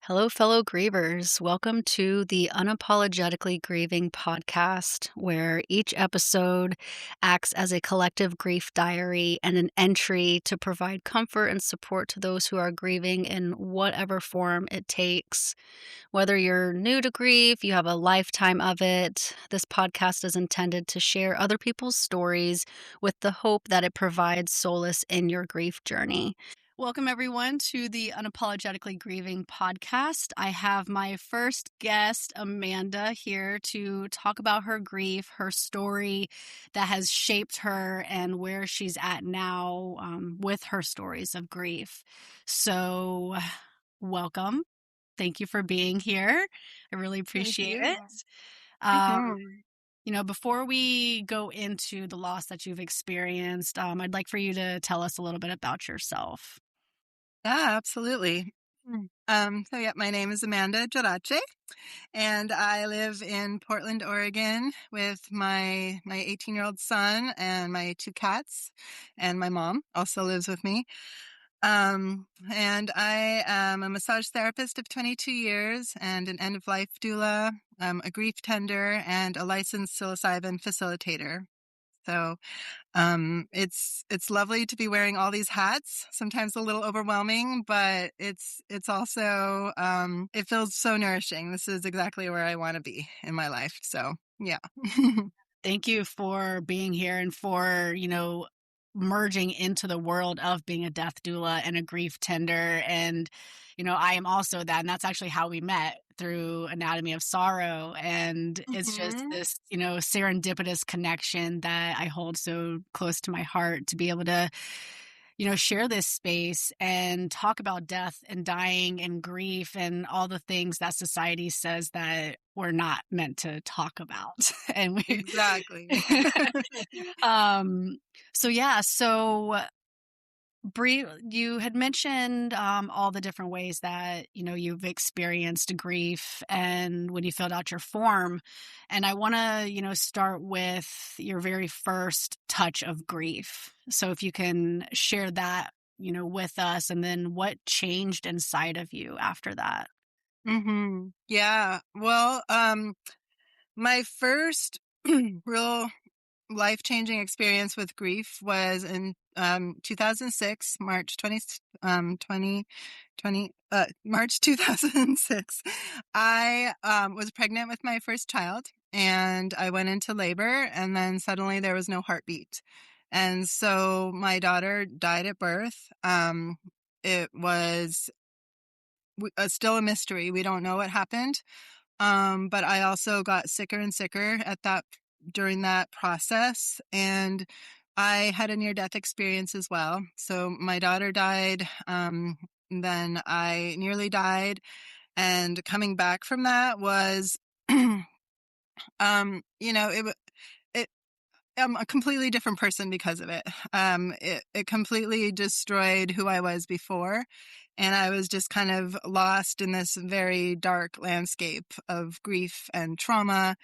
Hello, fellow grievers. Welcome to the Unapologetically Grieving podcast, where each episode acts as a collective grief diary and an entry to provide comfort and support to those who are grieving in whatever form it takes. Whether you're new to grief, you have a lifetime of it, this podcast is intended to share other people's stories with the hope that it provides solace in your grief journey. Welcome, everyone, to the Unapologetically Grieving podcast. I have my first guest, Amanda, here to talk about her grief, her story that has shaped her, and where she's at now with her stories of grief. So, welcome. Thank you for being here. I really Thank appreciate you. it. Um, Mhm. before we go into the loss that you've experienced, I'd like for you to tell us a little bit about yourself. Yeah, absolutely. My name is Amanda Gerace, and I live in Portland, Oregon with my 18-year-old son and my two cats, and my mom also lives with me. And I am a massage therapist of 22 years and an end-of-life doula, a grief tender, and a licensed psilocybin facilitator. So it's lovely to be wearing all these hats. Sometimes a little overwhelming, but it's also it feels so nourishing. This is exactly where I want to be in my life. So yeah. Thank you for being here and for, merging into the world of being a death doula and a grief tender. And, I am also that. And that's actually how we met through Anatomy of Sorrow. And it's just hmm this, serendipitous connection that I hold so close to my heart to be able to share this space and talk about death and dying and grief and all the things that society says that we're not meant to talk about. And we Exactly. um so Bree, you had mentioned all the different ways that you've experienced grief and when you filled out your form, and I want to start with your very first touch of grief. So if you can share that with us, and then what changed inside of you after that. Yeah. Well, my first real life-changing experience with grief was in 2006, March 2006. I was pregnant with my first child, and I went into labor, and then suddenly there was no heartbeat. And so my daughter died at birth. It was still a mystery. We don't know what happened. But I also got sicker and sicker during that process, and I had a near-death experience as well. So my daughter died, then I nearly died, and coming back from that was, it I'm a completely different person because of it. It completely destroyed who I was before, and I was just kind of lost in this very dark landscape of grief and trauma,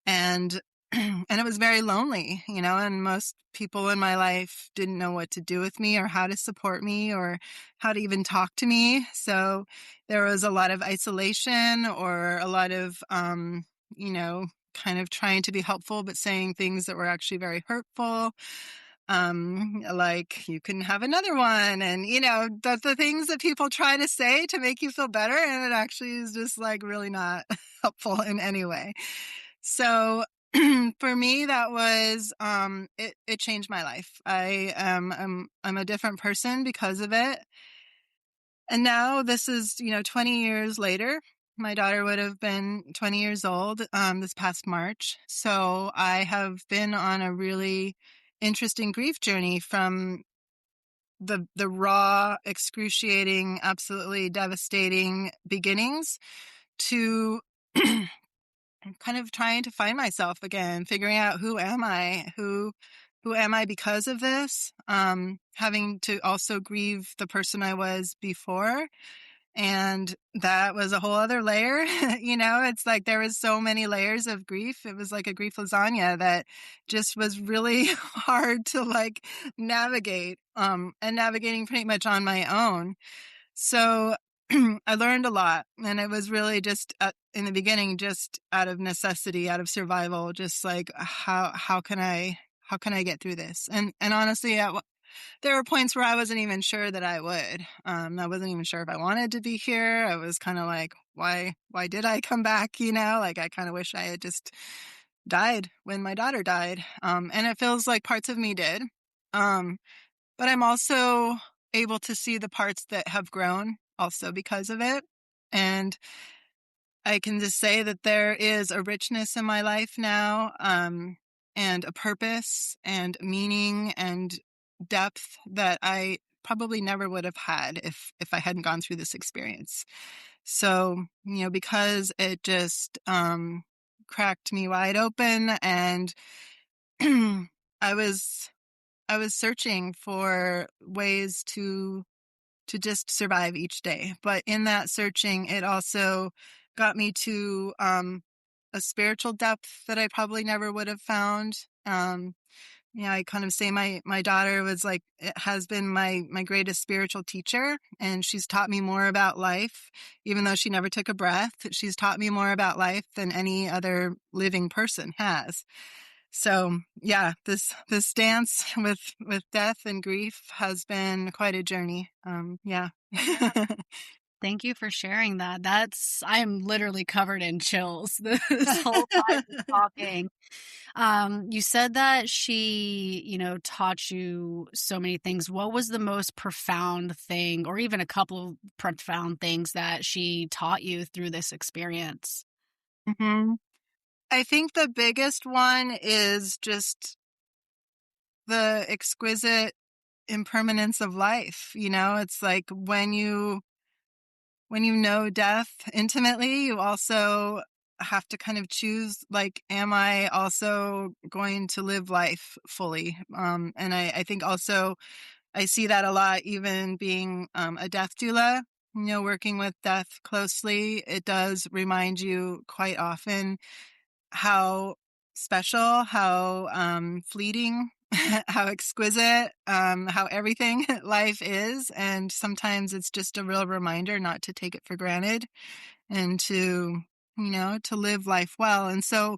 and and it was very lonely, and most people in my life didn't know what to do with me or how to support me or how to even talk to me. So there was a lot of isolation or a lot of you know kind of trying to be helpful but saying things that were actually very hurtful, like you can have another one, and the things that people try to say to make you feel better, and it actually is just like really not helpful in any way. So for me, that was it changed my life. I'm a different person because of it. And now this is, 20 years later. My daughter would have been 20 years old this past March. So I have been on a really interesting grief journey from the raw, excruciating, absolutely devastating beginnings to kind of trying to find myself again, figuring out who am I, who am I because of this, having to also grieve the person I was before. And that was a whole other layer. It's like there was so many layers of grief. It was like a grief lasagna that just was really hard to like navigate, and navigating pretty much on my own. So I learned a lot, and it was really just in the beginning, just out of necessity, out of survival, just like how can I get through this? And honestly, there were points where I wasn't even sure that I would. I wasn't even sure if I wanted to be here. I was kind of like, why did I come back? Like I kind of wish I had just died when my daughter died. And it feels like parts of me did. Um, but I'm also able to see the parts that have grown also because of it. And I can just say that there is a richness in my life now, and a purpose and meaning and depth that I probably never would have had if I hadn't gone through this experience. So, because it just cracked me wide open, and I was I was searching for ways to just survive each day. But in that searching, it also got me to a spiritual depth that I probably never would have found. I kind of say my daughter was like, it has been my greatest spiritual teacher, and she's taught me more about life, even though she never took a breath. She's taught me more about life than any other living person has. So yeah, this dance with death and grief has been quite a journey. Yeah. Yeah. Thank you for sharing that. I am literally covered in chills this whole time you're talking. You said that she, taught you so many things. What was the most profound thing, or even a couple of profound things that she taught you through this experience? hmm I think the biggest one is just the exquisite impermanence of life. It's like when you know death intimately, you also have to kind of choose, like, am I also going to live life fully? And I think also I see that a lot, even being a death doula, working with death closely. It does remind you quite often how special, how fleeting, how exquisite, how everything life is. And sometimes it's just a real reminder not to take it for granted, and to live life well. And so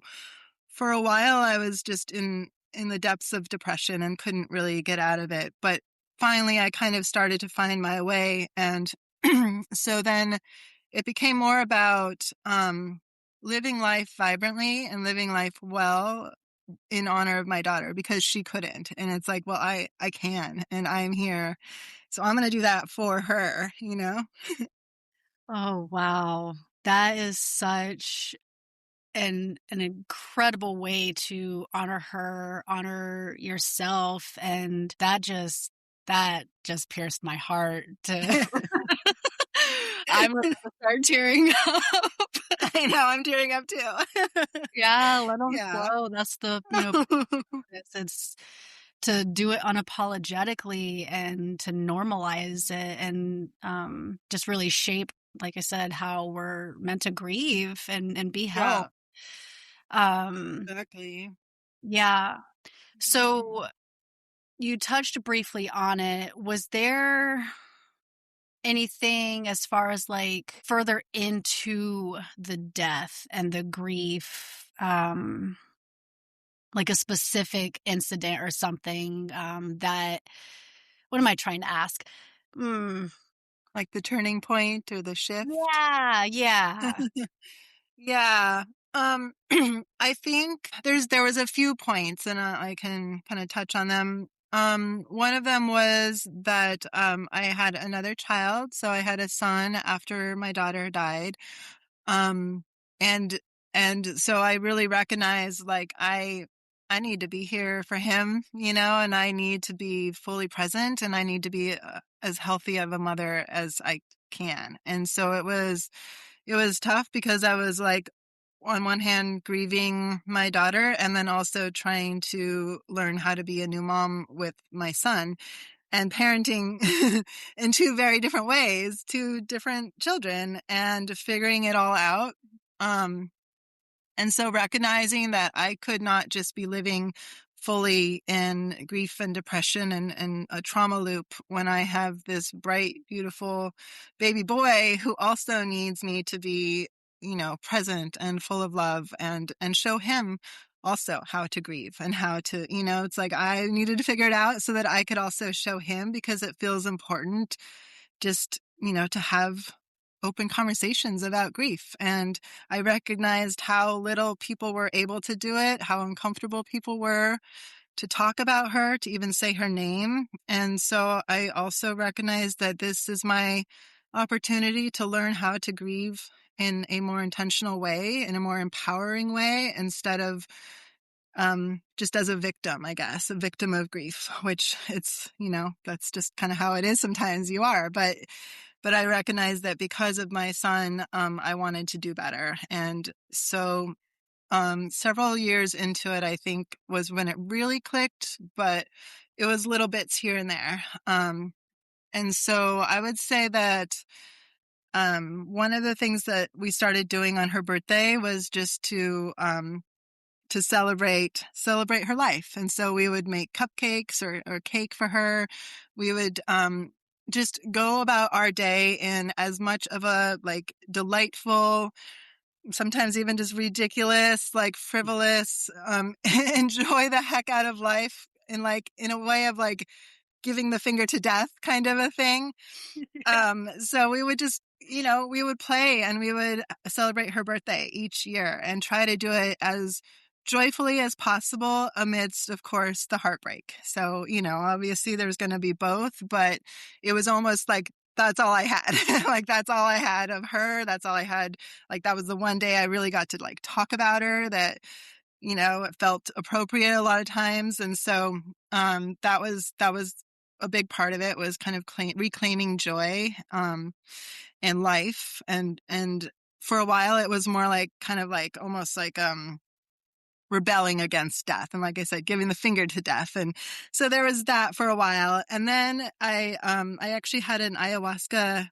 for a while, I was just in the depths of depression and couldn't really get out of it. But finally, I kind of started to find my way. And so then it became more about living life vibrantly and living life well in honor of my daughter, because she couldn't. And it's like, well, I can, and I'm here. So I'm going to do that for her. Oh, wow. That is such an incredible way to honor her, honor yourself, and that just pierced my heart to I'm gonna start tearing up. I know, I'm tearing up too. Yeah, let them Yeah. flow. That's the, it's to do it unapologetically and to normalize it and, just really shape, like I said, how we're meant to grieve and be held. Yeah, Um, exactly. yeah. Mhm. So you touched briefly on it. Was there anything as far as like further into the death and the grief, like a specific incident or something, that what am I trying to ask? Mm, Like the turning point or the shift. yeah, yeah. Yeah. I think there was a few points, and I can kind of touch on them. One of them was that I had another child, so I had a son after my daughter died. Um, and and so I really recognize, like, I need to be here for him, and I need to be fully present, and I need to be as healthy of a mother as I can. And so it was tough, because I was like, on one hand, grieving my daughter, and then also trying to learn how to be a new mom with my son, and parenting in two very different ways, two different children, and figuring it all out. Um, and so recognizing that I could not just be living fully in grief and depression and a trauma loop when I have this bright, beautiful baby boy who also needs me to be, present and full of love and show him also how to grieve and how to, it's like I needed to figure it out so that I could also show him, because it feels important just, to have open conversations about grief. And I recognized how little people were able to do it, how uncomfortable people were to talk about her, to even say her name. And so I also recognized that this is my opportunity to learn how to grieve in a more intentional way, in a more empowering way, instead of just as a victim, I guess, a victim of grief, which it's, that's just kind of how it is. Sometimes you are, but I recognize that because of my son, I wanted to do better. And so, several years into it, I think, was when it really clicked, but it was little bits here and there. And so I would say that, one of the things that we started doing on her birthday was just to celebrate her life. And so we would make cupcakes or cake for her. We would just go about our day in as much of a like delightful, sometimes even just ridiculous, like frivolous, enjoy the heck out of life in a way of like giving the finger to death kind of a thing. Yeah. So we would just, we would play and we would celebrate her birthday each year and try to do it as joyfully as possible amidst, of course, the heartbreak. So, obviously there's going to be both, but it was almost like that's all I had. Like, that's all I had of her. That's all I had. Like, that was the one day I really got to like talk about her that, it felt appropriate a lot of times. And so, that was a big part of it, was kind of reclaiming joy, in life. And for a while it was more like kind of like almost like, rebelling against death. And like I said, giving the finger to death. And so there was that for a while. And then I actually had an ayahuasca,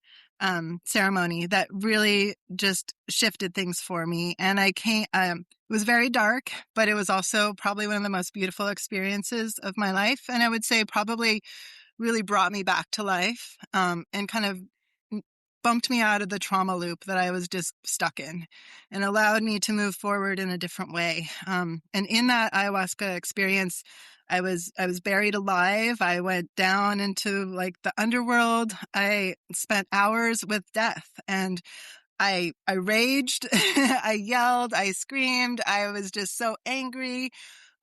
ceremony that really just shifted things for me. And it was very dark, but it was also probably one of the most beautiful experiences of my life. And I would say probably really brought me back to life, and kind of bumped me out of the trauma loop that I was just stuck in, and allowed me to move forward in a different way. And in that ayahuasca experience, I was buried alive. I went down into like the underworld. I spent hours with death, and I raged, I yelled, I screamed. I was just so angry.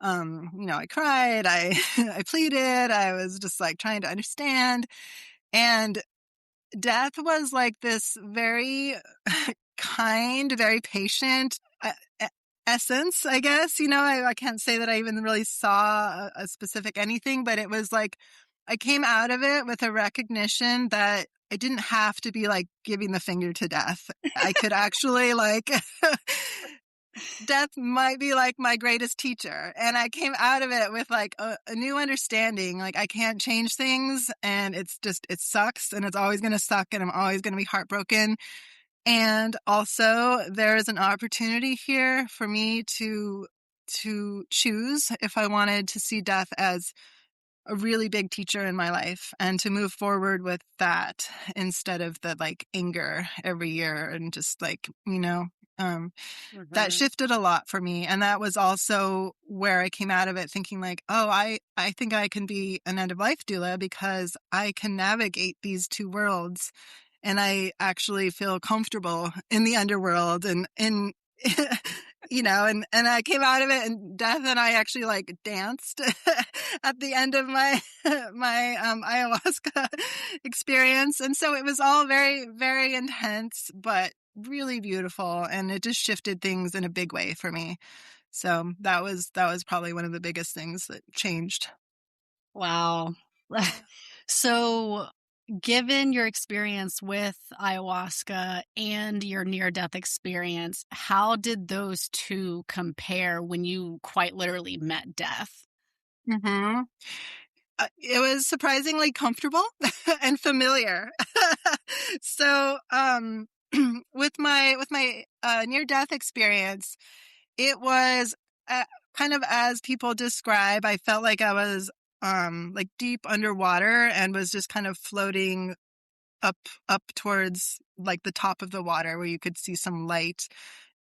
I cried, I I pleaded, I was just like trying to understand. And death was like this very kind, very patient, essence, I guess. I can't say that I even really saw a specific anything, but it was like I came out of it with a recognition that I didn't have to be like giving the finger to death. I could actually like death might be like my greatest teacher. And I came out of it with like a new understanding. Like, I can't change things, and it sucks, and it's always going to suck, and I'm always going to be heartbroken. And also there is an opportunity here for me to choose if I wanted to see death as a really big teacher in my life, and to move forward with that instead of the like anger every year, and just like, that Mhm. shifted a lot for me. And that was also where I came out of it thinking like, oh, I think I can be an end of life doula, because I can navigate these two worlds. And I actually feel comfortable in the underworld and and I came out of it, and death and I actually like danced at the end of my ayahuasca experience. And so it was all very, very intense, but really beautiful, and it just shifted things in a big way for me. So that was probably one of the biggest things that changed. Wow. So, given your experience with ayahuasca and your near death experience, how did those 2 compare when you quite literally met death? Hmm. It was surprisingly comfortable and familiar. So, with my near death experience, it was kind of as people describe. I felt like I was like deep underwater and was just kind of floating up up towards like the top of the water where you could see some light.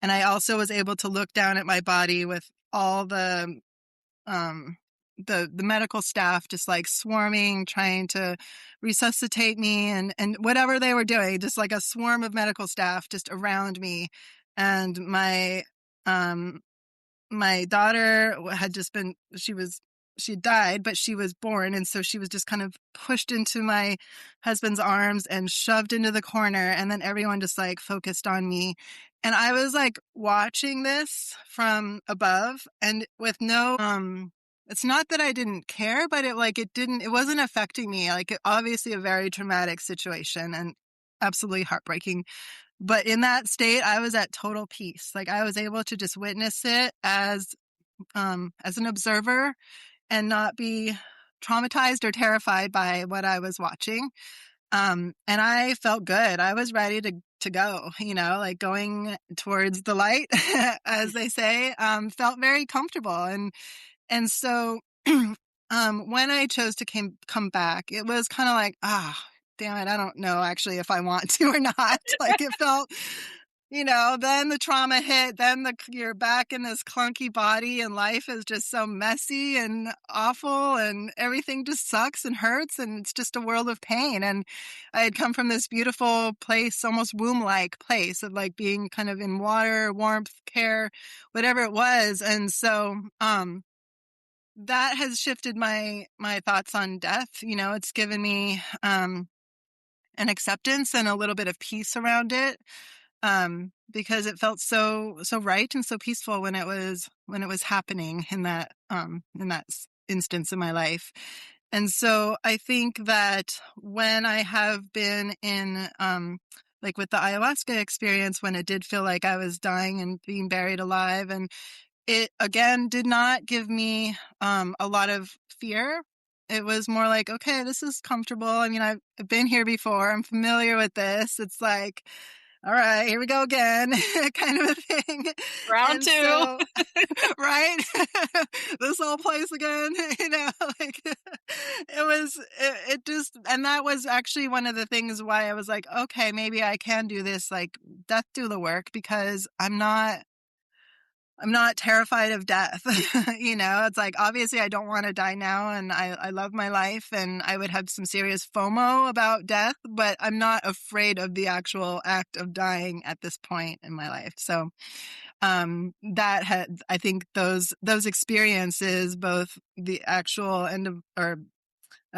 And I also was able to look down at my body with all um the medical staff just like swarming, trying to resuscitate me, and whatever they were doing, just like a swarm of medical staff just around me. And um my daughter had just been, she died, but she was born. And so she was just kind of pushed into my husband's arms and shoved into the corner. And then everyone just like focused on me. And I was like watching this from above and with it's not that I didn't care, but it wasn't affecting me. Like obviously a very traumatic situation and absolutely heartbreaking. But in that state, I was at total peace. Like I was able to just witness it as an observer and not be traumatized or terrified by what I was watching. And I felt good. I was ready to go, like going towards the light, as they say, felt very comfortable. And so, when I chose to come back, it was kind of like, damn it, I don't know actually if I want to or not. Like it felt, then the trauma hit, then you're back in this clunky body and life is just so messy and awful and everything just sucks and hurts and it's just a world of pain. And I had come from this beautiful place, almost womb-like place of like being kind of in water, warmth, care, whatever it was. And so, that has shifted my thoughts on death. It's given me an acceptance and a little bit of peace around it, because it felt so right and so peaceful when it was happening in that instance in my life. And so I think that when I have been in like with the ayahuasca experience, when it did feel like I was dying and being buried alive, and it again did not give me a lot of fear. It was more like, okay, this is comfortable. I mean, I've been here before. I'm familiar with this. It's like, all right, here we go again, kind of a thing. Round And two. so, right, this whole place again, like it just, and that was actually one of the things why I was like, okay, maybe I can do this, like death do the work, because I'm not terrified of death. It's like, obviously I don't want to die now and I love my life and I would have some serious FOMO about death, but I'm not afraid of the actual act of dying at this point in my life. So, I think those experiences, both the actual end of, or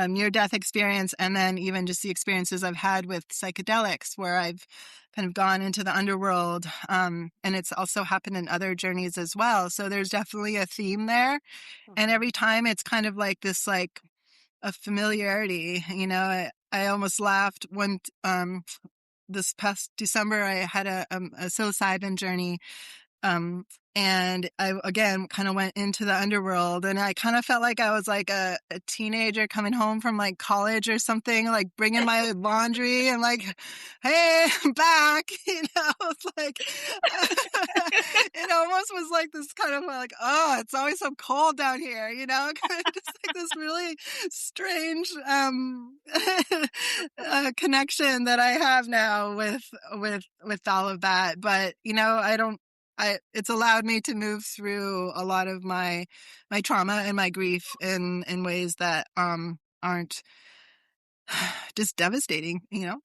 near-death experience, and then even just the experiences I've had with psychedelics, where I've kind of gone into the underworld, and it's also happened in other journeys as well. So there's definitely a theme there, and every time it's kind of like this, like a familiarity. I almost laughed when this past December I had a psilocybin journey. And I, again, kind of went into the underworld, and I kind of felt like I was like a teenager coming home from like college or something, like bringing my laundry and like, hey, I'm back, it's like, it almost was like this kind of like, oh, it's always so cold down here, kind of just like this really strange, connection that I have now with all of that. But, it's allowed me to move through a lot of my trauma and my grief in ways that aren't just devastating. Yeah,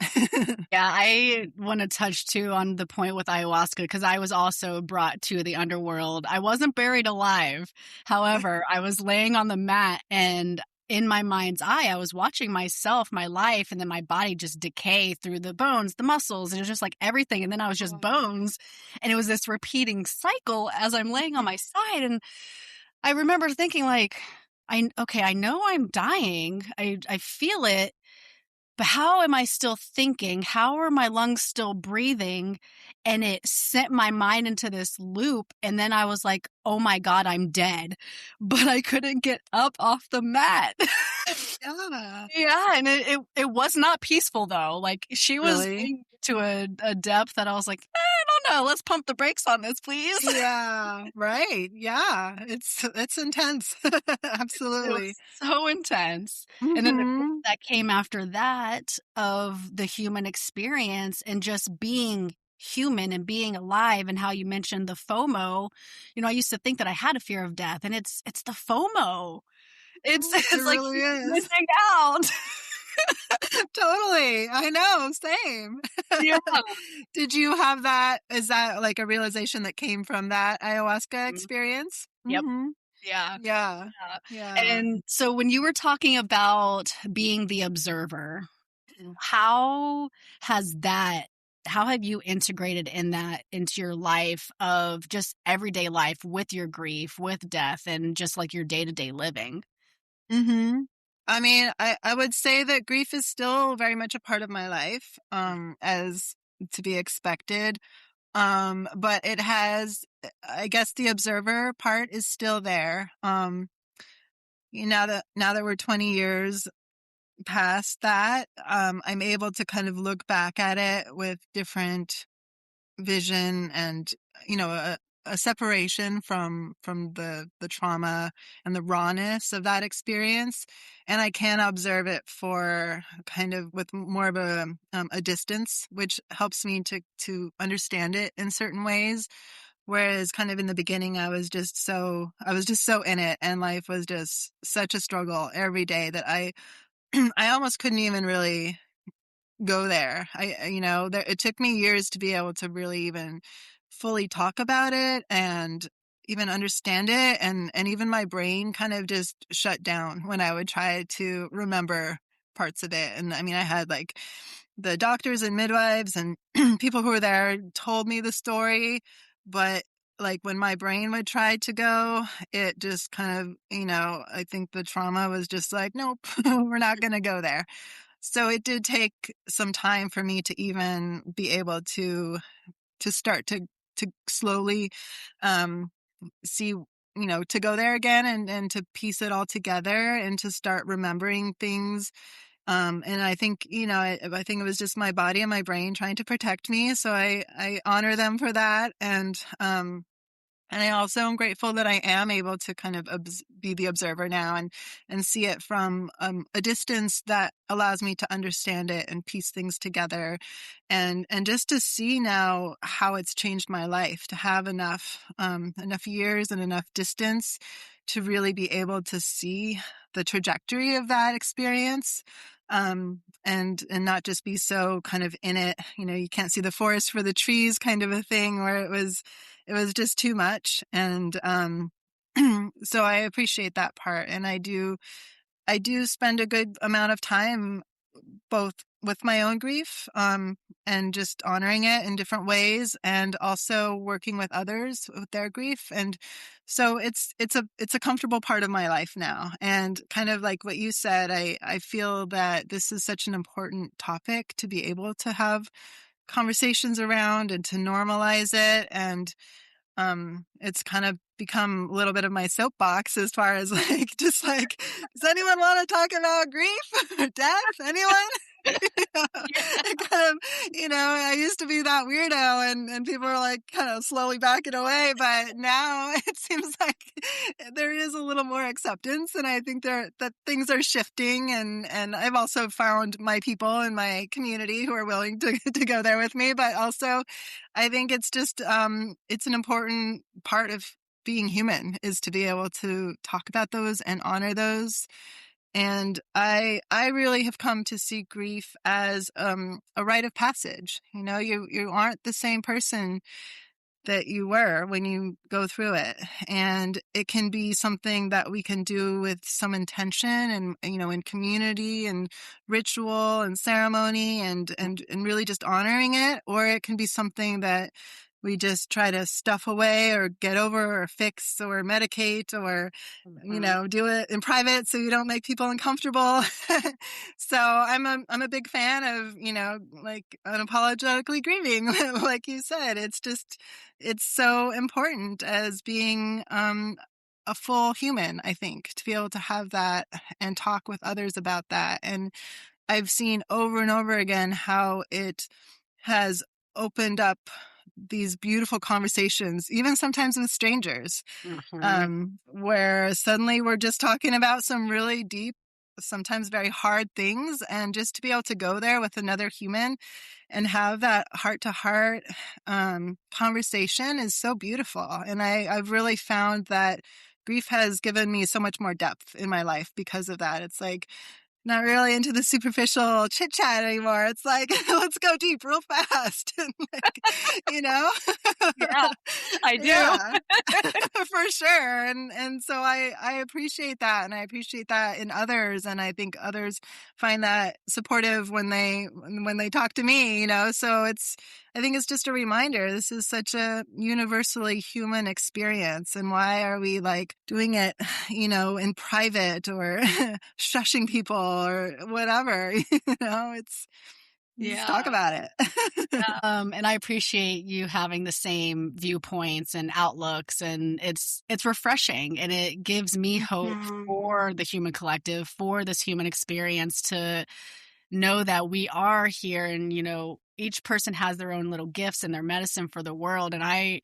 I want to touch too on the point with ayahuasca, because I was also brought to the underworld. I wasn't buried alive. However, I was laying on the mat, and in my mind's eye, I was watching myself, my life, and then my body just decay through the bones, the muscles, and it was just like everything. And then I was just bones. And it was this repeating cycle as I'm laying on my side. And I remember thinking like, I know I'm dying. I feel it. But how am I still thinking? How are my lungs still breathing? And it sent my mind into this loop. And then I was like, oh my God, I'm dead. But I couldn't get up off the mat. Yeah. Yeah. And it was not peaceful though. Like she was Really? to a depth that I was like, I no, let's pump the brakes on this, please. Yeah, right. Yeah, it's intense. It Absolutely. was so intense. And then the grief Mhm. that came after that of the human experience and just being human and being alive, and how you mentioned the FOMO. I used to think that I had a fear of death, and it's the FOMO. It's It it's like really fear of is. missing out. Totally. I know, same. Yeah. Did you have that is that like a realization that came from that ayahuasca Mhm. experience? Yep. Mhm. Yeah. Yeah. Yeah. Yeah. And so when you were talking about being the observer, how has that how have you integrated in that into your life of just everyday life with your grief, with death, and just like your day-to-day living? Mhm. I mean, I would say that grief is still very much a part of my life, as to be expected. But it has, I guess the observer part is still there. Now that we're 20 years past that, I'm able to kind of look back at it with different vision and, a separation from the trauma and the rawness of that experience. And I can observe it for kind of with more of a distance, which helps me to understand it in certain ways. Whereas kind of in the beginning, I was just so in it, and life was just such a struggle every day that I almost couldn't even really go there. It took me years to be able to really even fully talk about it and even understand it. And even my brain kind of just shut down when I would try to remember parts of it. And I mean, I had like the doctors and midwives and people who were there told me the story, but like when my brain would try to go, it just kind of, I think the trauma was just like, nope, we're not going to go there. So it did take some time for me to even be able to start to slowly um see, to go there again and to piece it all together and to start remembering things. And I think, I think it was just my body and my brain trying to protect me. So I honor them for that. And I also am grateful that I am able to kind of be the observer now and see it from a distance that allows me to understand it and piece things together, and just to see now how it's changed my life, to have enough years and enough distance to really be able to see the trajectory of that experience. And not just be so kind of in it, you can't see the forest for the trees kind of a thing, where it was just too much. And so I appreciate that part. And I do spend a good amount of time both with my own grief, and just honoring it in different ways, and also working with others with their grief. And so it's a comfortable part of my life now. And kind of like what you said, I feel that this is such an important topic to be able to have conversations around and to normalize it. And it's kind of become a little bit of my soapbox as far as like, just like, does anyone want to talk about grief or death? Anyone? Yeah. It kind of, I used to be that weirdo, and people are like kind of slowly backing away, but now it seems like there is a little more acceptance, and I think that things are shifting, and I've also found my people in my community who are willing to go there with me. But also I think it's just, it's an important part of being human, is to be able to talk about those and honor those. And I really have come to see grief as a rite of passage. You aren't the same person that you were when you go through it. And it can be something that we can do with some intention, and, in community and ritual and ceremony, and really just honoring it. Or it can be something that we just try to stuff away or get over or fix or medicate, or, Mhm. do it in private so you don't make people uncomfortable. So I'm a big fan of, like unapologetically grieving, like you said. It's so important as being a full human, I think, to be able to have that and talk with others about that. And I've seen over and over again how it has opened up these beautiful conversations, even sometimes with strangers, Mhm. where suddenly we're just talking about some really deep, sometimes very hard things. And just to be able to go there with another human and have that heart to heart conversation is so beautiful. And I've really found that grief has given me so much more depth in my life because of that. It's like not really into the superficial chit chat anymore. It's like, let's go deep real fast. And like, you know? Yeah, I do. Yeah, for sure. And so I appreciate that, and I appreciate that in others, and I think others find that supportive when they talk to me, you know. So I think it's just a reminder this is such a universally human experience, and why are we like doing it, you know, in private or shushing people or whatever, you know? It's Let's talk Yeah. about it. And I appreciate you having the same viewpoints and outlooks, and it's refreshing, and it gives me hope Mhm. for the human collective, for this human experience to know that we are here, and each person has their own little gifts and their medicine for the world. And I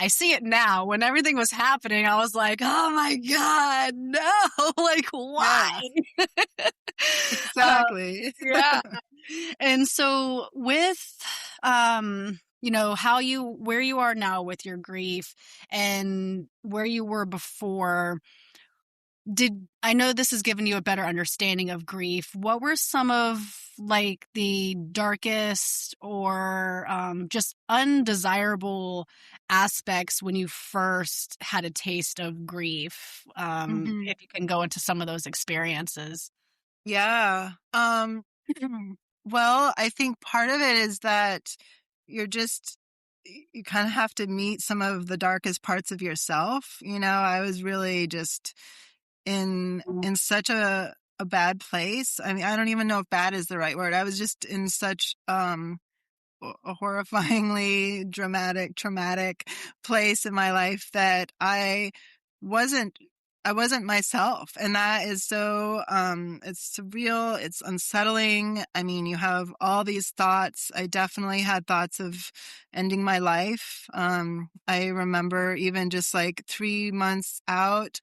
see it now. When everything was happening, I was like, oh my god, no. Like, why? Yeah, uh, exactly. yeah. And so with how you where you are now with your grief and where you were before, did I know this has given you a better understanding of grief. What were some of like the darkest or just undesirable aspects when you first had a taste of grief? Mhm. If you can go into some of those experiences. Yeah. Well, I think part of it is that you're just you kind of have to meet some of the darkest parts of yourself. You know, I was really just in such a bad place. I mean, I don't even know if bad is the right word. I was just in such a horrifyingly dramatic, traumatic place in my life that wasn't I wasn't myself. And that is so it's surreal, it's unsettling. I mean, you have all these thoughts. I definitely had thoughts of ending my life. I remember even just like 3 months out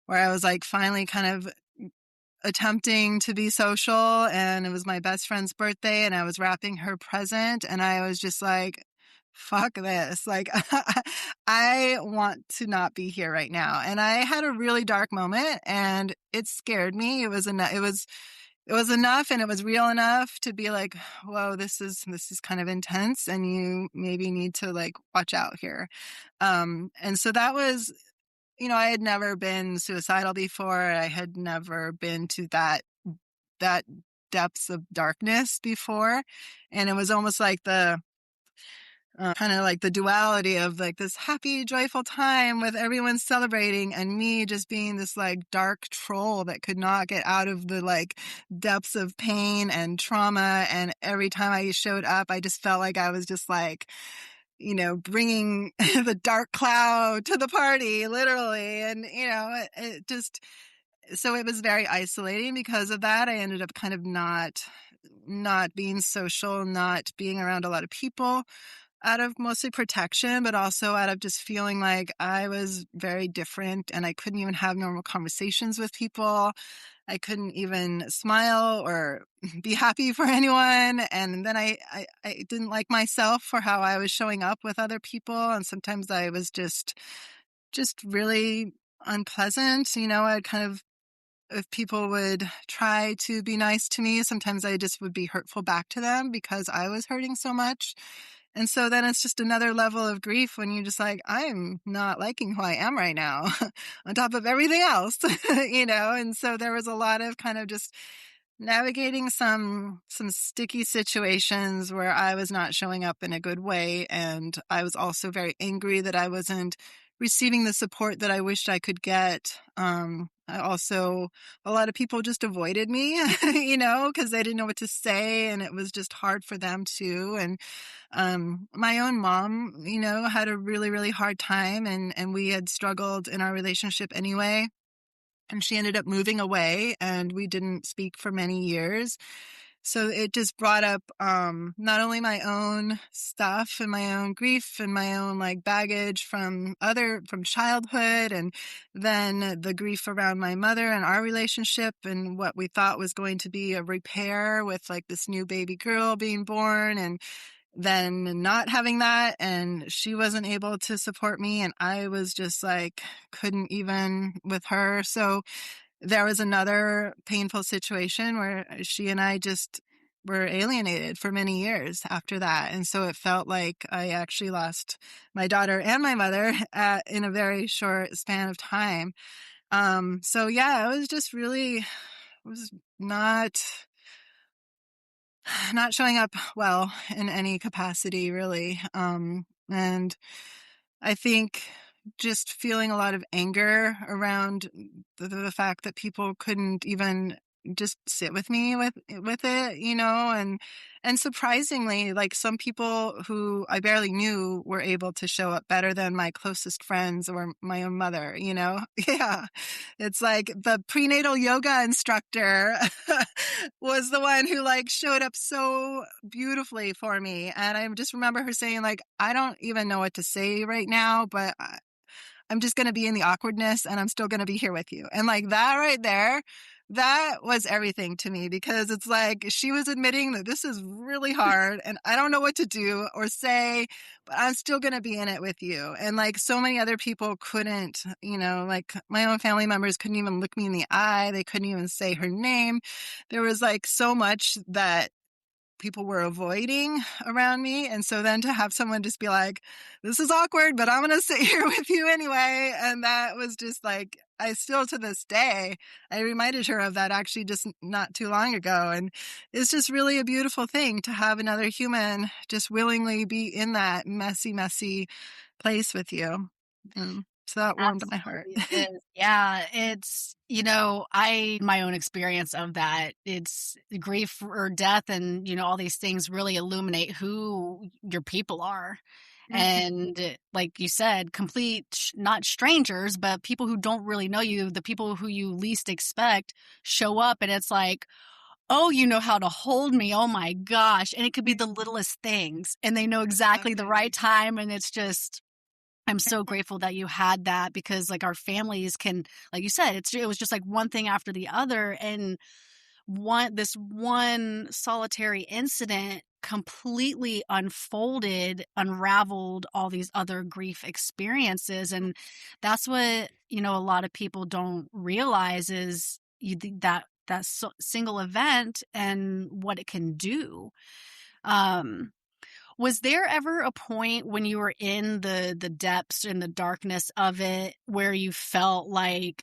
where I was like finally kind of attempting to be social, and it was my best friend's birthday and I was wrapping her present, and I was just like, fuck this. Like I want to not be here right now. And I had a really dark moment and it scared me. It was enough, and it was real enough to be like, whoa, this is kind of intense, and you maybe need to like watch out here. And so that was, you know, I had never been suicidal before. I had never been to that depths of darkness before. And it was almost like the kind of like the duality of like this happy, joyful time with everyone celebrating, and me just being this like dark troll that could not get out of the like depths of pain and trauma. And every time I showed up, I just felt like I was just like, you know, bringing the dark cloud to the party, literally. And, you know, it just, so it was very isolating because of that. I ended up kind of not being social, not being around a lot of people out of mostly protection, but also out of just feeling like I was very different and I couldn't even have normal conversations with people. I couldn't even smile or be happy for anyone. And then I didn't like myself for how I was showing up with other people. And sometimes I was just really unpleasant. You know, I'd kind of, if people would try to be nice to me, sometimes I just would be hurtful back to them because I was hurting so much. And so then it's just another level of grief when you're just like, I'm not liking who I am right now, on top of everything else, you know? And so there was a lot of kind of just navigating some sticky situations where I was not showing up in a good way. And I was also very angry that I wasn't receiving the support that I wished I could get. I also, a lot of people just avoided me, you know, because they didn't know what to say, and it was just hard for them too. And my own mom, you know, had a really, really hard time, and we had struggled in our relationship anyway. And she ended up moving away, and we didn't speak for many years. So it just brought up not only my own stuff and my own grief and my own like baggage from childhood, and then the grief around my mother and our relationship and what we thought was going to be a repair with like this new baby girl being born, and then not having that, and she wasn't able to support me, and I was just like couldn't even with her. So there was another painful situation where she and I just were alienated for many years after that. And so it felt like I actually lost my daughter and my mother in a very short span of time. So yeah, it was just really, it was not showing up well in any capacity, really. And I think just feeling a lot of anger around the fact that people couldn't even just sit with me with it, and surprisingly, like some people who I barely knew were able to show up better than my closest friends or my own mother, Yeah. It's like the prenatal yoga instructor was the one who like showed up so beautifully for me. And I just remember her saying like, I don't even know what to say right now, but I'm just going to be in the awkwardness and I'm still going to be here with you. And like that right there, that was everything to me, because it's like she was admitting that this is really hard and I don't know what to do or say, but I'm still going to be in it with you. And like so many other people couldn't, like my own family members couldn't even look me in the eye. They couldn't even say her name. There was like so much that people were avoiding around me. And so then to have someone just be like, this is awkward, but I'm going to sit here with you anyway. And that was just like, I still to this day, I reminded her of that actually just not too long ago. And it's just really a beautiful thing to have another human just willingly be in that messy, messy place with you. So that warmed my heart. Absolutely it is. Yeah, it's, my own experience of that. It's grief or death and, all these things really illuminate who your people are. And like you said, not strangers, but people who don't really know you, the people who you least expect show up and it's like, oh, you know how to hold me. Oh my gosh. And it could be the littlest things and they know exactly the right time. And it's just, I'm so grateful that you had that because like our families can, like you said, it was just like one thing after the other. And this one solitary incident completely unraveled all these other grief experiences. And that's what, a lot of people don't realize is single event and what it can do. Was there ever a point when you were in the depths and the darkness of it where you felt like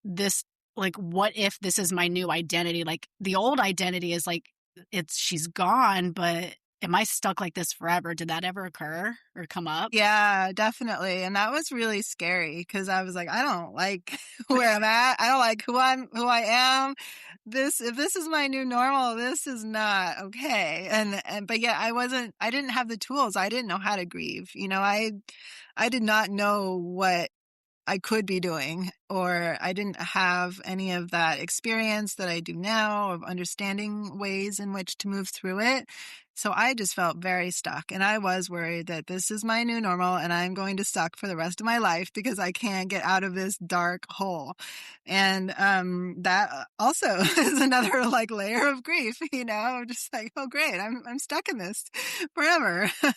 this, like, what if this is my new identity? Like the old identity is like, she's gone, but am I stuck like this forever? Did that ever occur or come up? Yeah, definitely. And that was really scary because I was like, I don't like where I'm at. I don't like who I am. If this is my new normal, this is not okay. But yeah, I didn't have the tools. I didn't know how to grieve. I did not know what I could be doing, or I didn't have any of that experience that I do now of understanding ways in which to move through it. So I just felt very stuck, and I was worried that this is my new normal and I'm going to suck for the rest of my life because I can't get out of this dark hole. And that also is another like layer of grief, just like, oh great, I'm stuck in this forever. Yeah.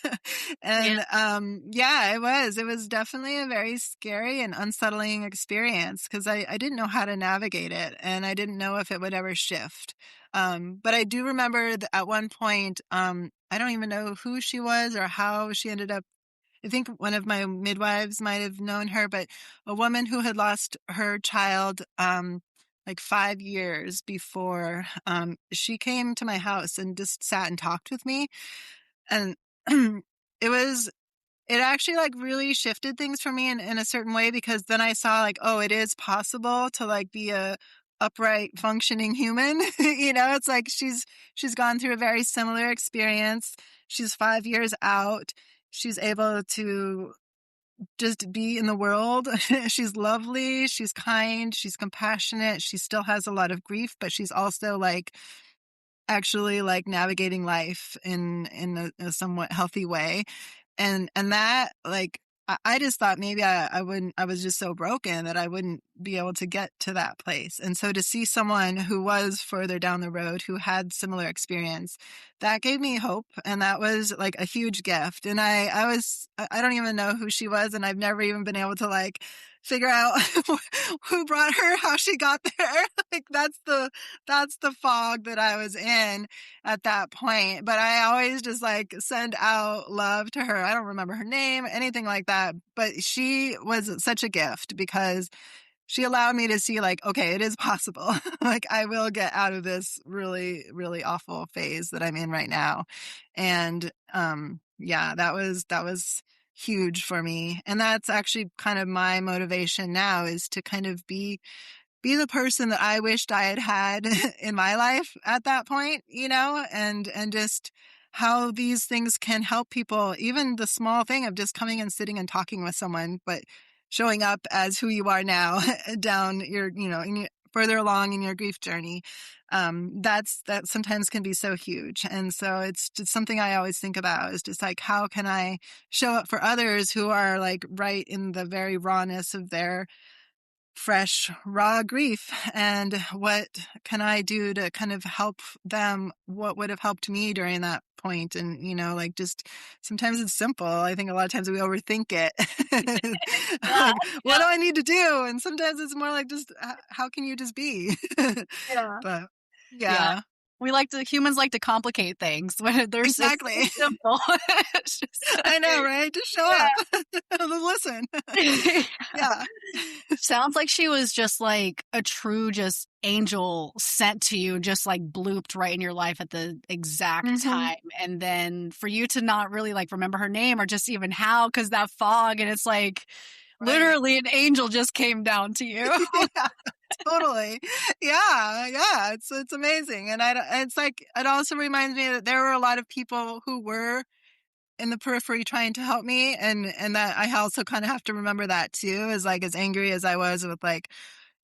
And yeah, it was definitely a very scary and unsettling experience because I didn't know how to navigate it, and I didn't know if it would ever shift. But I do remember that at one point, I don't even know who she was or how she ended up. I think one of my midwives might have known her, but a woman who had lost her child, like 5 years before, she came to my house and just sat and talked with me. And it was it actually like really shifted things for me in a certain way, because then I saw like, oh, it is possible to like be a upright functioning human. It's like she's gone through a very similar experience. She's 5 years out. She's able to just be in the world. She's lovely. She's kind. She's compassionate. She still has a lot of grief, but she's also like actually like navigating life in a somewhat healthy way. And that, like, I just thought maybe I wouldn't, I was just so broken that I wouldn't be able to get to that place. And so to see someone who was further down the road, who had similar experience, that gave me hope. And that was like a huge gift. And I don't even know who she was. And I've never even been able to like figure out who brought her, how she got there. Like that's the fog that I was in at that point. But I always just like send out love to her. I don't remember her name, anything like that. But she was such a gift because she allowed me to see like, okay, it is possible. Like I will get out of this really, really awful phase that I'm in right now. And yeah, that was huge for me. And that's actually kind of my motivation now, is to kind of be the person that I wished I had had in my life at that point, and just how these things can help people. Even the small thing of just coming and sitting and talking with someone, but showing up as who you are now down further along in your grief journey. That sometimes can be so huge. And so it's just something I always think about, is just like, how can I show up for others who are like right in the very rawness of their fresh, raw grief, and what can I do to kind of help them? What would have helped me during that point? And, like, just sometimes it's simple. I think a lot of times we overthink it. Yeah, Like, what yeah, do I need to do? And sometimes it's more like, just how can you just be? yeah. But Yeah. yeah, Humans like to complicate things when it's so exactly. simple. It's just I know, right? Just show yeah. up. Listen. Yeah. Sounds like she was just like a true just angel sent to you, just like blooped right in your life at the exact Hmm. time. And then for you to not really like remember her name or just even how, because that fog, and it's like Right. literally an angel just came down to you. Yeah. Totally. Yeah, yeah, it's amazing. And it's like, it also reminds me that there were a lot of people who were in the periphery trying to help me, and that I also kind of have to remember that too, is like, as angry as I was with like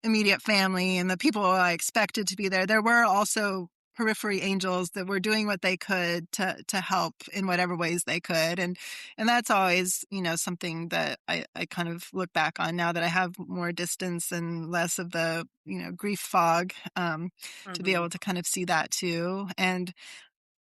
immediate family and the people I expected to be there, there were also periphery angels that were doing what they could to help in whatever ways they could. And that's always, something that I kind of look back on now that I have more distance and less of the, grief fog, to be able Mhm. to kind of see that too. And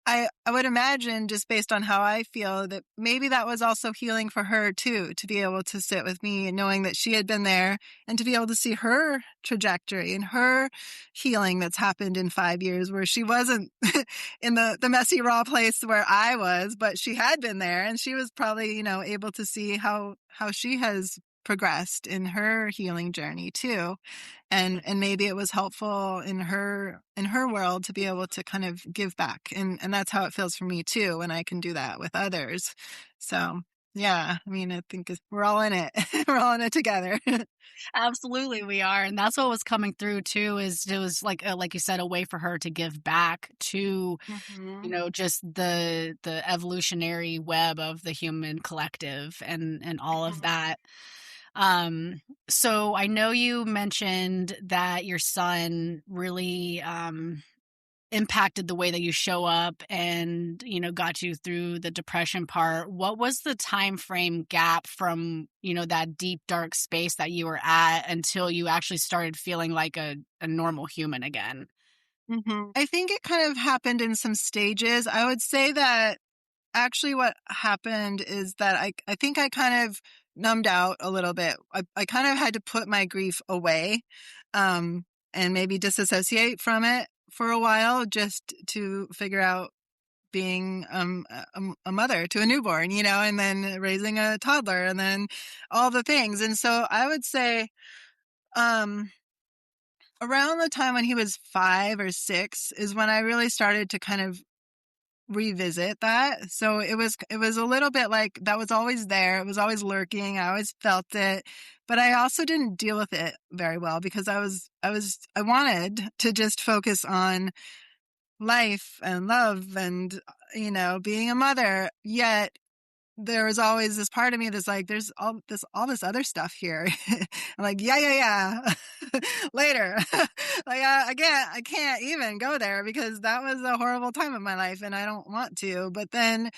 I would imagine, just based on how I feel, that maybe that was also healing for her too, to be able to sit with me and knowing that she had been there, and to be able to see her trajectory and her healing that's happened in 5 years, where she wasn't in the messy, raw place where I was, but she had been there, and she was probably, able to see how she has progressed in her healing journey too. And maybe it was helpful in her world to be able to kind of give back, and that's how it feels for me too, when I can do that with others. So yeah, I mean, I think we're all in it. We're all in it together. Absolutely, we are, and that's what was coming through too. Is it was like you said, a way for her to give back to Hmm. just the evolutionary web of the human collective and all of that. Um, so I know you mentioned that your son really impacted the way that you show up and got you through the depression part. What was the time frame gap from that deep dark space that you were at until you actually started feeling like a normal human again? Hmm. I think it kind of happened in some stages. I would say that actually what happened is that I think I kind of numbed out a little bit. I kind of had to put my grief away, um, and maybe disassociate from it for a while, just to figure out being a mother to a newborn, and then raising a toddler, and then all the things. And so I would say, um, around the time when he was 5 or 6 is when I really started to kind of revisit that. So it was a little bit like that was always there. It was always lurking. I always felt it, but I also didn't deal with it very well, because I wanted to just focus on life and love and, being a mother. Yet there was always this part of me that's like, there's all this other stuff here. I'm like, yeah, yeah, yeah. later. Like I can't even go there because that was a horrible time of my life and I don't want to. But then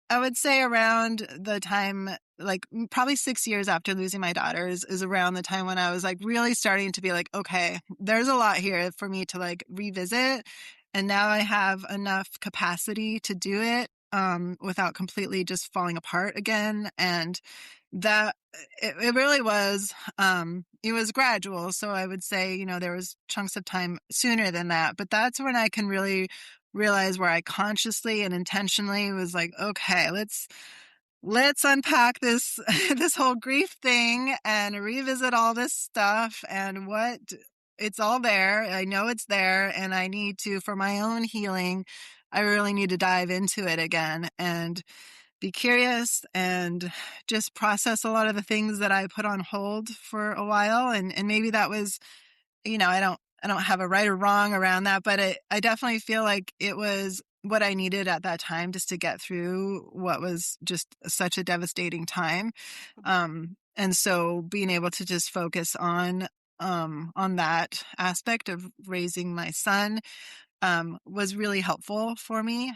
I would say around the time, like probably 6 years after losing my daughters is around the time when I was like really starting to be like, okay, there's a lot here for me to like revisit. And now I have enough capacity to do it without completely just falling apart again. And that it really was, it was gradual. So I would say, there was chunks of time sooner than that, but that's when I can really realize where I consciously and intentionally was like, okay, let's unpack this this whole grief thing and revisit all this stuff and what it's all there. I know it's there and I need to, for my own healing, I really need to dive into it again and be curious and just process a lot of the things that I put on hold for a while. And maybe that was, I don't have a right or wrong around that, but I definitely feel like it was what I needed at that time just to get through what was just such a devastating time. And so being able to just focus on that aspect of raising my son was really helpful for me.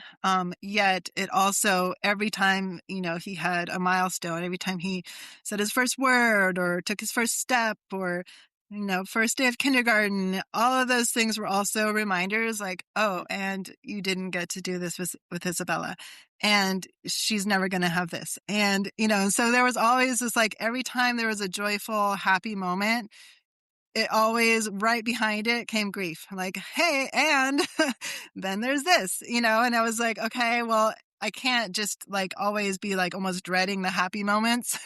Yet it also, every time, he had a milestone, every time he said his first word or took his first step or, first day of kindergarten, all of those things were also reminders like, oh, and you didn't get to do this with Isabella. And she's never going to have this. And, so there was always this, like, every time there was a joyful, happy moment, it always right behind it came grief. Like, hey, and then there's this, and I was like, okay, well, I can't just like always be like almost dreading the happy moments,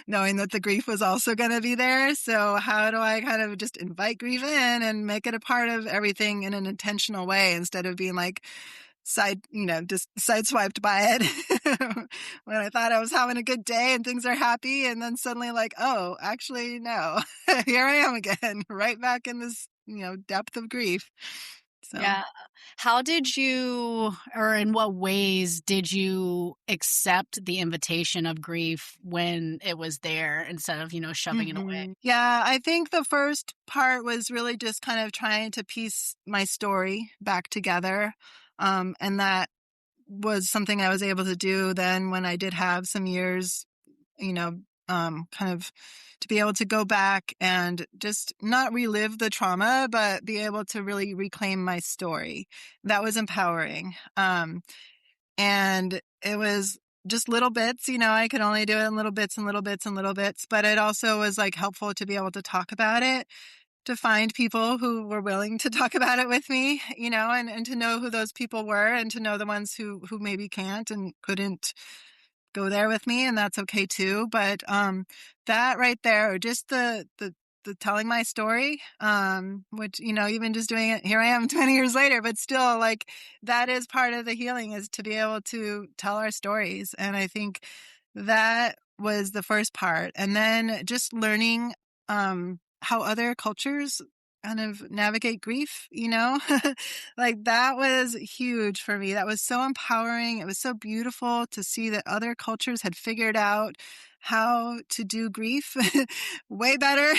knowing that the grief was also going to be there. So how do I kind of just invite grief in and make it a part of everything in an intentional way instead of being like just sideswiped by it when I thought I was having a good day and things are happy. And then suddenly like, oh, actually, no, here I am again, right back in this, depth of grief. So. Yeah. How did you, or in what ways did you accept the invitation of grief when it was there instead of, shoving it away? Yeah, I think the first part was really just kind of trying to piece my story back together. And that was something I was able to do then when I did have some years, kind of to be able to go back and just not relive the trauma, but be able to really reclaim my story. That was empowering. And it was just little bits, I could only do it in little bits and little bits and little bits, but it also was like helpful to be able to talk about it, to find people who were willing to talk about it with me, and to know who those people were and to know the ones who maybe can't and couldn't go there with me, and that's okay too. But that right there, just the telling my story, which, even just doing it, here I am 20 years later, but still like that is part of the healing, is to be able to tell our stories. And I think that was the first part. And then just learning how other cultures kind of navigate grief, like that was huge for me. That was so empowering. It was so beautiful to see that other cultures had figured out how to do grief way better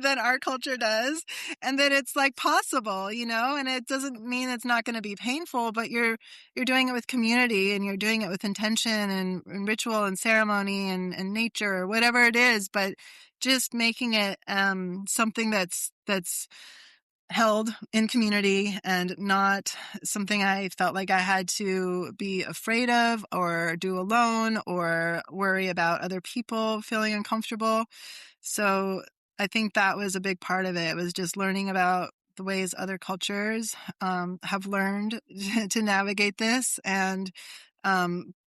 than our culture does, and that it's like possible, and it doesn't mean it's not going to be painful, but you're doing it with community and you're doing it with intention and ritual and ceremony and nature or whatever it is, but just making it something that's held in community and not something I felt like I had to be afraid of or do alone or worry about other people feeling uncomfortable. So I think that was a big part of it. It was just learning about the ways other cultures have learned to navigate this, and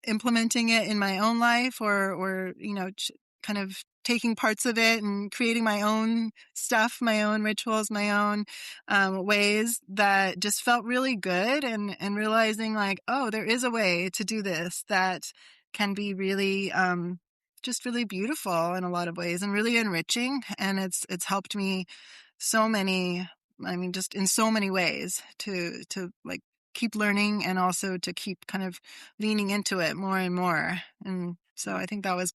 implementing it in my own life, or kind of taking parts of it and creating my own stuff, my own rituals, my own ways that just felt really good, and realizing like, oh, there is a way to do this that can be really just really beautiful in a lot of ways and really enriching. And it's helped me so many, I mean, just in so many ways to like keep learning and also to keep kind of leaning into it more and more. And so I think that was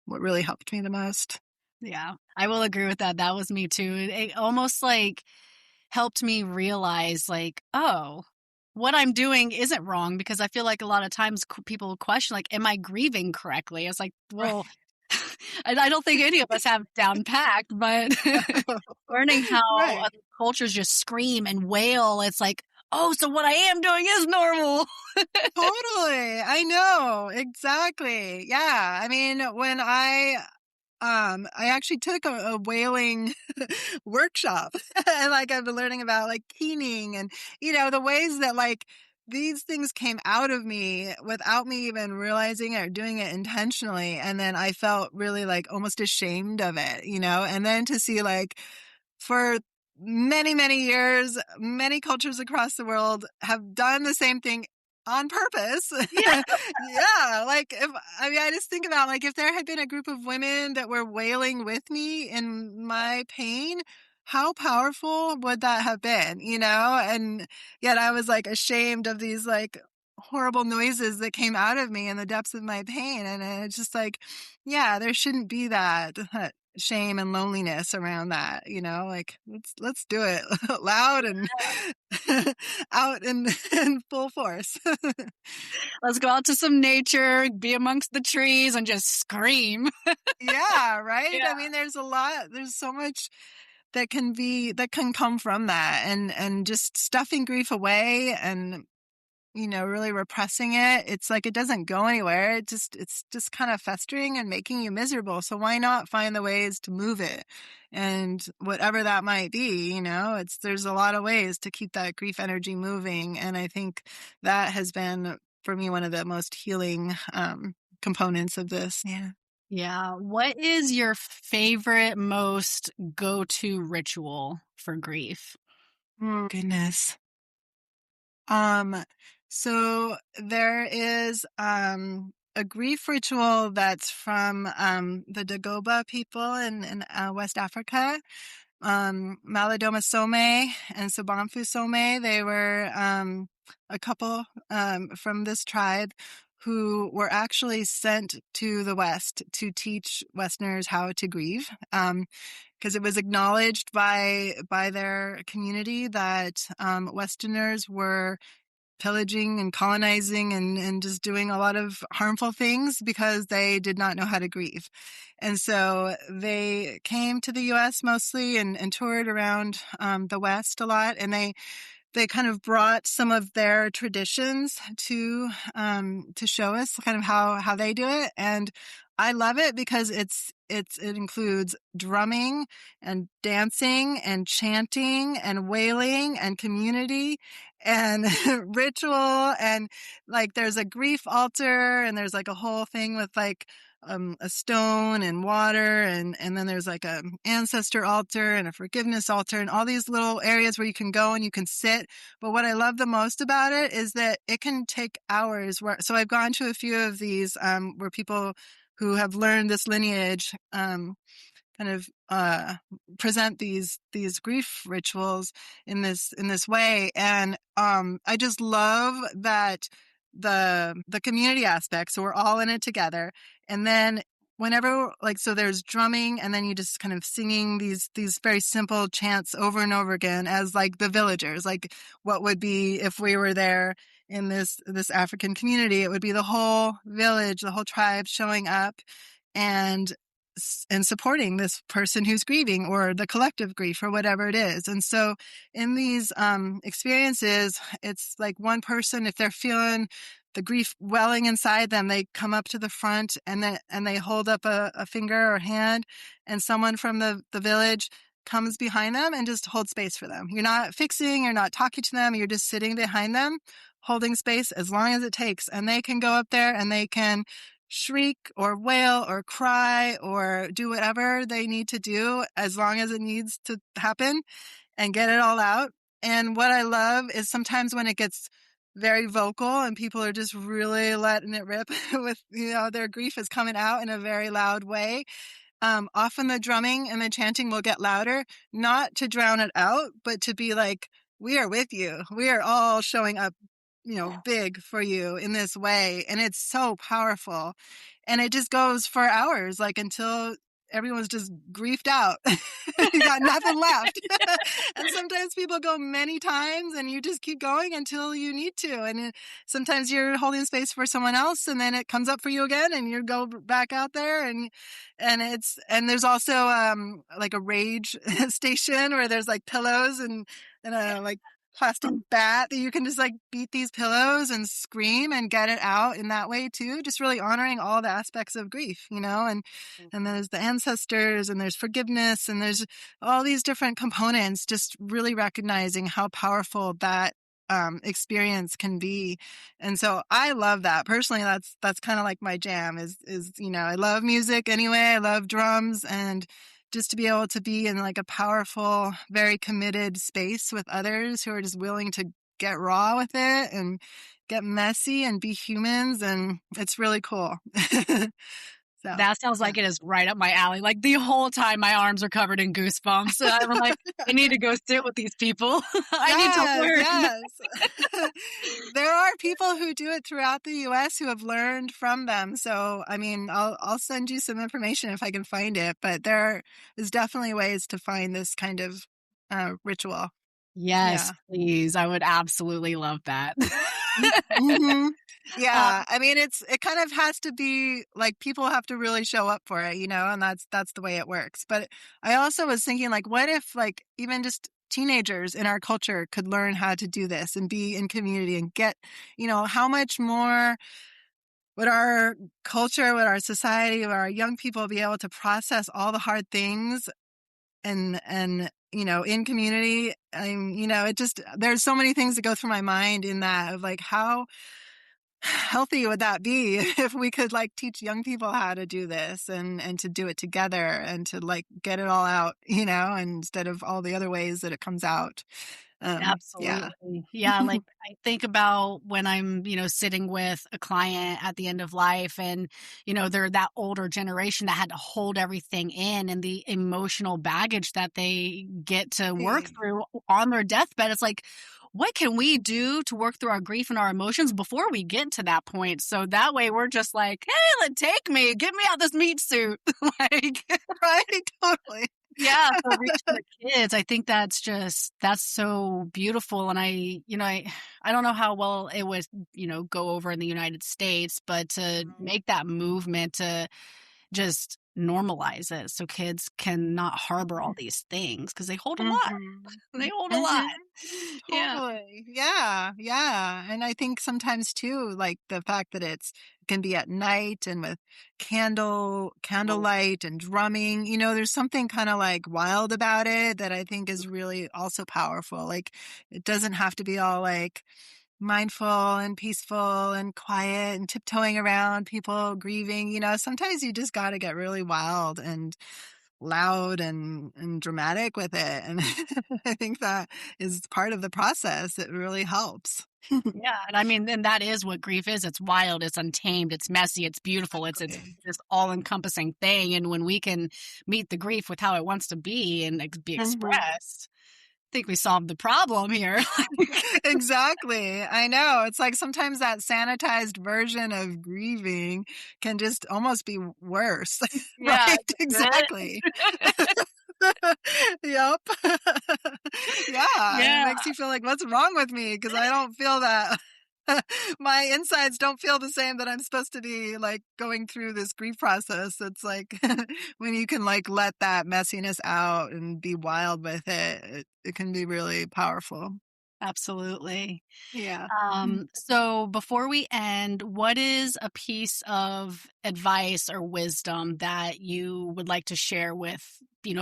what really helped me the most. Yeah, I will agree with that. That was me too. It almost like helped me realize like, oh, what I'm doing isn't wrong because I feel like a lot of times people question like, am I grieving correctly? It's like, well, Right. I don't think any of us have down packed, but learning how Right. other cultures just scream and wail, it's like, oh, so what I am doing is normal. Totally. I know. Exactly. Yeah. I mean, when I actually took a whaling workshop and like I've been learning about like keening and, the ways that like these things came out of me without me even realizing it or doing it intentionally. And then I felt really like almost ashamed of it, and then to see like for many, many years, many cultures across the world have done the same thing on purpose. Yeah. Yeah, like I just think about like if there had been a group of women that were wailing with me in my pain, how powerful would that have been, And yet I was like ashamed of these like horrible noises that came out of me in the depths of my pain. And it's just like, yeah, there shouldn't be that shame and loneliness around that, like let's do it loud and out in full force. Let's go out to some nature, be amongst the trees, and just scream. Yeah, right. Yeah. I mean, there's so much that can come from that, and just stuffing grief away and really repressing it. It's like it doesn't go anywhere. It's just kind of festering and making you miserable. So why not find the ways to move it? And whatever that might be, there's a lot of ways to keep that grief energy moving. And I think that has been for me one of the most healing components of this. Yeah. Yeah. What is your favorite, most go-to ritual for grief? Goodness. Um, so there is a grief ritual that's from the Dagoba people in West Africa. Malidoma Some and Sobonfu Some. They were a couple from this tribe who were actually sent to the West to teach Westerners how to grieve. Because it was acknowledged by their community that Westerners were pillaging and colonizing and just doing a lot of harmful things because they did not know how to grieve. And so they came to the US mostly and toured around the West a lot. And they kind of brought some of their traditions to show us kind of how they do it. And I love it because it includes drumming and dancing and chanting and wailing and community and ritual. And like there's a grief altar and there's like a whole thing with like a stone and water and then there's like a ancestor altar and a forgiveness altar and all these little areas where you can go and you can sit. But what I love the most about it is that it can take hours. So I've gone to a few of these where people who have learned this lineage kind of present these grief rituals in this way. And I just love that the community aspect. So we're all in it together. And then whenever like so there's drumming and then you just kind of singing these very simple chants over and over again as like the villagers, like what would be if we were there in this African community, it would be the whole village, the whole tribe showing up and supporting this person who's grieving or the collective grief or whatever it is. And so in these experiences, it's like one person, if they're feeling the grief welling inside them, they come up to the front and they hold up a finger or hand, and someone from the village comes behind them and just holds space for them. You're not fixing, you're not talking to them, you're just sitting behind them, holding space as long as it takes. And they can go up there and they can shriek or wail or cry or do whatever they need to do as long as it needs to happen and get it all out. And what I love is sometimes when it gets very vocal and people are just really letting it rip with, their grief is coming out in a very loud way. Often the drumming and the chanting will get louder, not to drown it out, but to be like, we are with you. We are all showing up, big for you in this way. And it's so powerful. And it just goes for hours, like until everyone's just griefed out. You got nothing left. And sometimes people go many times and you just keep going until you need to. And sometimes you're holding space for someone else and then it comes up for you again and you go back out there and there's also like a rage station where there's like pillows and a like plastic bat that you can just like beat these pillows and scream and get it out in that way too, just really honoring all the aspects of grief, and there's the ancestors and there's forgiveness and there's all these different components, just really recognizing how powerful that experience can be. And so I love that personally. That's kind of like my jam is I love music anyway. I love drums, and just to be able to be in like a powerful, very committed space with others who are just willing to get raw with it and get messy and be humans. And it's really cool. So, That sounds yeah. like it is right up my alley. Like the whole time my arms are covered in goosebumps. I'm like, I need to go sit with these people. I need to Yes, learn. yes. There are people who do it throughout the US who have learned from them. So, I mean, I'll send you some information if I can find it, but there is definitely ways to find this kind of ritual. Yes, Yeah. please. I would absolutely love that. Mm-hmm. Yeah. Um, I mean, it kind of has to be like people have to really show up for it, and that's the way it works. But I also was thinking like, what if like even just teenagers in our culture could learn how to do this and be in community and get, how much more would our culture, would our society, would our young people be able to process all the hard things and in community. It just, there's so many things that go through my mind in that of like how healthy would that be if we could like teach young people how to do this and to do it together and to like get it all out, instead of all the other ways that it comes out. Yeah. Absolutely. Yeah, like, I think about when I'm, sitting with a client at the end of life and, they're that older generation that had to hold everything in and the emotional baggage that they get to work through on their deathbed. It's like, what can we do to work through our grief and our emotions before we get to that point? So that way we're just like, "Hey, take me, get me out this meat suit." Like Right. Totally. yeah, for reaching the kids, I think that's so beautiful, and I don't know how well it would, go over in the United States, but to make that movement to just normalize it so kids cannot harbor all these things because they hold a lot. Mhm. They hold a lot. Mhm. Yeah. Totally. Yeah. Yeah. And I think sometimes too, like the fact that it can be at night and with Oh, candlelight and drumming, there's something kind of like wild about it that I think is really also powerful. Like it doesn't have to be all like mindful and peaceful and quiet and tiptoeing around people grieving. Sometimes you just got to get really wild and loud and dramatic with it. And I think that is part of the process. It really helps. yeah, and I mean, then that is what grief is. It's wild, it's untamed, it's messy, it's beautiful, it's Exactly. this all-encompassing thing, and when we can meet the grief with how it wants to be and be Mhm. expressed, I think we solved the problem here. Exactly. I know. It's like sometimes that sanitized version of grieving can just almost be worse. Yeah, Right? Exactly. Yep. Yeah. And it yeah, makes you feel like, what's wrong with me? Because I don't feel that. My insides don't feel the same that I'm supposed to be like going through this grief process. It's like when you can like let that messiness out and be wild with it can be really powerful. absolutely. Yeah. So before we end, what is a piece of advice or wisdom that you would like to share with,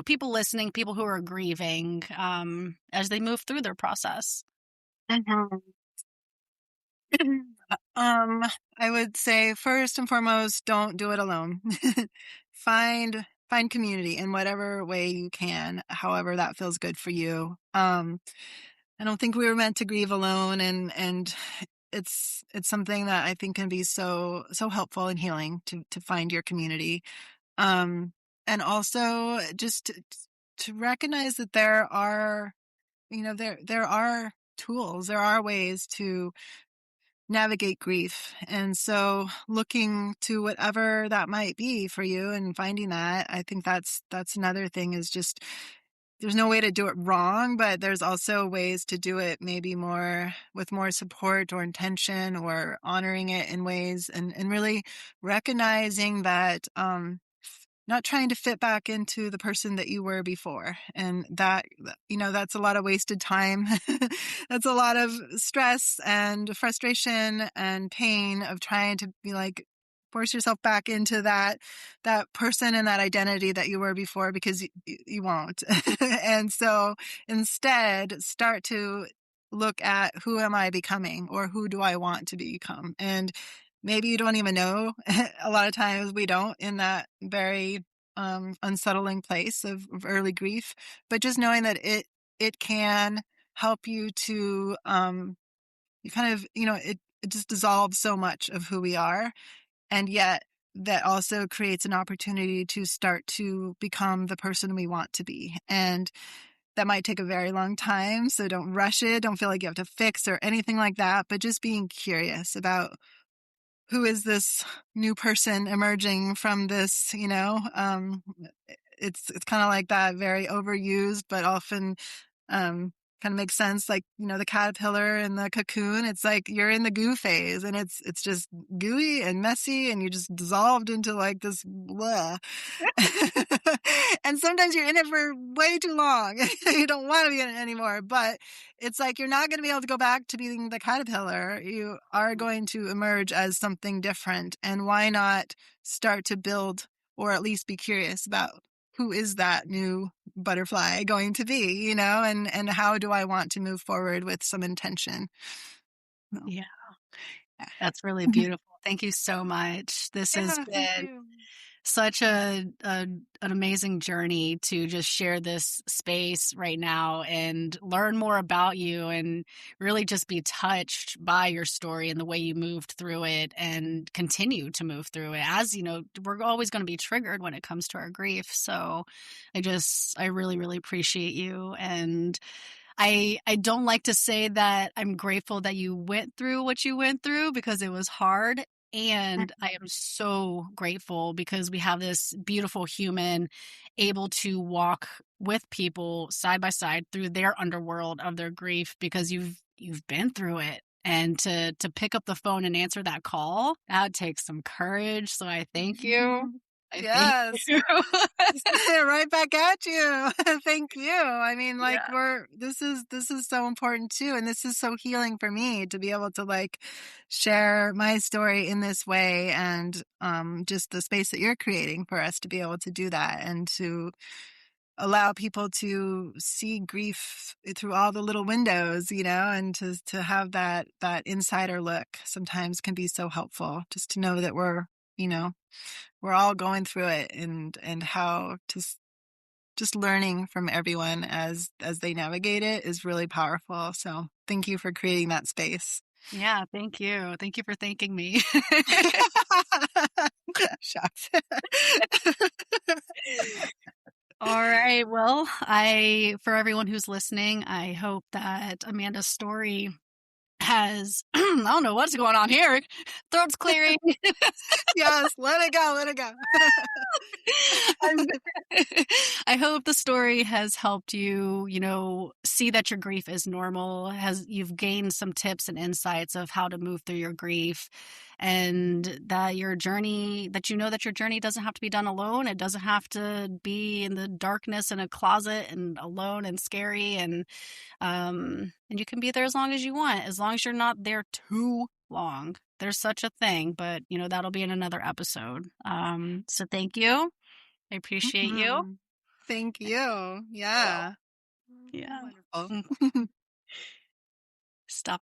people listening, people who are grieving, as they move through their process? Mhm. Um, I would say first and foremost, don't do it alone. Find community in whatever way you can, however that feels good for you. I don't think we were meant to grieve alone, and it's something that I think can be so helpful and healing to find your community. Um, and also just to recognize that there are, there are tools, there are ways navigate grief. And so looking to whatever that might be for you and finding that, I think that's another thing, is just there's no way to do it wrong, but there's also ways to do it maybe more with more support or intention, or honoring it in ways, and really recognizing that not trying to fit back into the person that you were before. And that, that's a lot of wasted time. That's a lot of stress and frustration and pain of trying to be like, force yourself back into that person and that identity that you were before, because you won't. And so instead, start to look at, who am I becoming, or who do I want to become? And maybe you don't even know. A lot of times we don't, in that very unsettling place of early grief, but just knowing that it can help you to you kind of, it just dissolves so much of who we are. And yet that also creates an opportunity to start to become the person we want to be. And that might take a very long time. So don't rush it. Don't feel like you have to fix or anything like that, but just being curious about, who is this new person emerging from this, it's kind of like that very overused, but often kind of makes sense. Like, the caterpillar and the cocoon, it's like you're in the goo phase, and it's just gooey and messy, and you just dissolved into like this blah. And sometimes you're in it for way too long. You don't want to be in it anymore, but it's like you're not going to be able to go back to being the caterpillar. You are going to emerge as something different. And why not start to build, or at least be curious about, who is that new butterfly going to be, and how do I want to move forward with some intention? No. Yeah, Yeah. that's really beautiful. Thank you so much. This has Yeah, thank been you. such an amazing journey to just share this space right now and learn more about you, and really just be touched by your story and the way you moved through it and continue to move through it. As you know, we're always going to be triggered when it comes to our grief. So I really, really appreciate you. And I don't like to say that I'm grateful that you went through what you went through, because it was hard. And I am so grateful because we have this beautiful human able to walk with people side by side through their underworld of their grief, because you've been through it. And to pick up the phone and answer that call, that takes some courage. So I thank you. I thank Yes. you. Right back at you. Thank you. I mean, like, Yeah. this is so important too, and this is so healing for me to be able to like share my story in this way, and just the space that you're creating for us to be able to do that, and to allow people to see grief through all the little windows, and to have that insider look sometimes can be so helpful, just to know that you know, we're all going through it, and how to just learning from everyone as they navigate it is really powerful. So thank you for creating that space. Yeah, thank you. Thank you for thanking me. Shucks. All right. Well, for everyone who's listening, I hope that Amanda's story has, I don't know what's going on here. Throat's clearing. Yes, let it go, let it go. I'm- I hope the story has helped you, see that your grief is normal, you've gained some tips and insights of how to move through your grief, and that that your journey doesn't have to be done alone. It doesn't have to be in the darkness in a closet and alone and scary, and you can be there as long as you want, as long as you're not there too long. There's such a thing, but that'll be in another episode. So thank you. I appreciate you. Mhm. Thank you. Well, Yeah. yeah. Wonderful. Mm, Stop